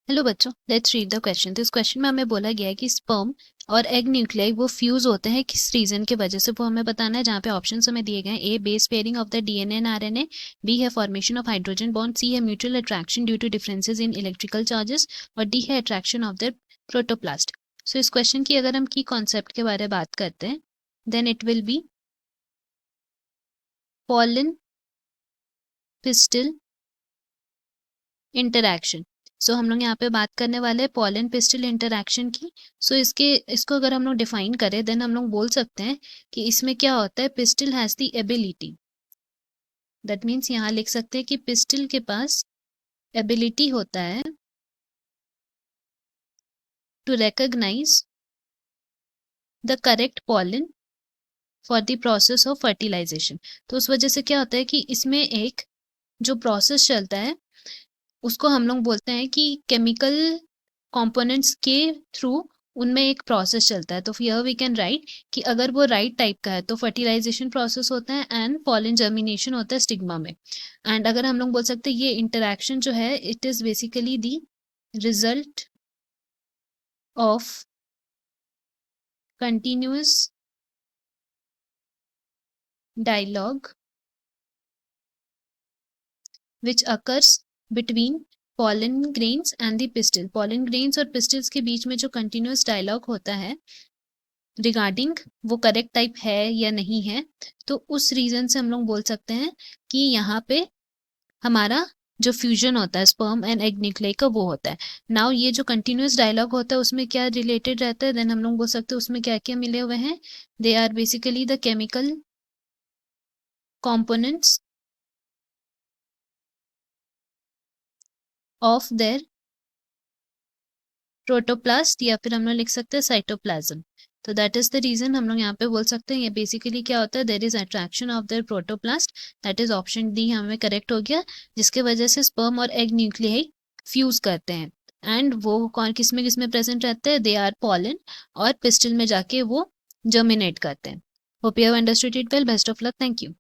Hello बच्चों, let's read the question. तो इस क्वेश्चन में हमें बोला गया है कि स्पर्म और एग न्यूक्लियाई वो फ्यूज होते हैं किस रीजन की वजह से, वो हमें बताना है। जहाँ पे ऑप्शंस हमें दिए गए हैं: A base pairing of the DNA and RNA, B है formation of hydrogen bond, C है mutual attraction due to differences in electrical charges, और डी है attraction of the protoplast. So इस क्वेश्चन की अगर हम की कॉन्सेप्ट के बारे में बात करते हैं, then it will be pollen pistil interaction. So हम लोग यहाँ पे बात करने वाले हैं पॉलन पिस्टल इंटरैक्शन की। सो इसको अगर हम लोग डिफाइन करें, देन हम लोग बोल सकते हैं कि इसमें क्या होता है, pistol has the ability, that means यहाँ लिख सकते हैं कि पिस्टल के पास एबिलिटी होता है to recognise the correct pollen for the process of fertilisation. तो उस वजह से क्या होता है कि इसमें एक जो प्रोसेस चलता है उसको हम लोग बोलते हैं कि केमिकल कंपोनेंट्स के थ्रू उनमें एक प्रोसेस चलता है। तो हियर वी कैन राइट कि अगर वो राइट टाइप का है तो फर्टिलाइजेशन प्रोसेस होता है एंड पॉलन जर्मिनेशन होता है स्टिग्मा में। एंड अगर हम लोग बोल सकते हैं ये इंटरैक्शन जो है it is basically the result of continuous dialogue which occurs between pollen grains and the pistil। pollen grains और pistils के बीच में जो continuous dialogue होता है रिगार्डिंग वो करेक्ट टाइप है या नहीं है, तो उस रीजन से हम लोग बोल सकते हैं कि यहाँ पे हमारा जो फ्यूजन होता है स्पर्म एंड एग न्यूक्लियाई का वो होता है। नाउ ये जो कंटिन्यूअस डायलॉग होता है उसमें क्या रिलेटेड रहता है, देन हम लोग बोल सकते हैं उसमें क्या क्या मिले हुए हैं। They are basically the chemical components of their protoplast, या फिर हम लोग लिख सकते हैं साइटोप्लाज्म। तो दैट इज द रीजन हम लोग यहाँ पे बोल सकते हैं ये बेसिकली क्या होता है, there is attraction of their protoplast. That is option D हमें करेक्ट हो गया, जिसके वजह से स्पर्म और एग न्यूक्लियाई फ्यूज करते हैं। एंड वो कौन किस में प्रेजेंट रहते हैं, दे आर पॉलन, और पिस्टल में जाके वो जर्मिनेट करते हैं। Hope you have understood it well. Best of luck. Thank you.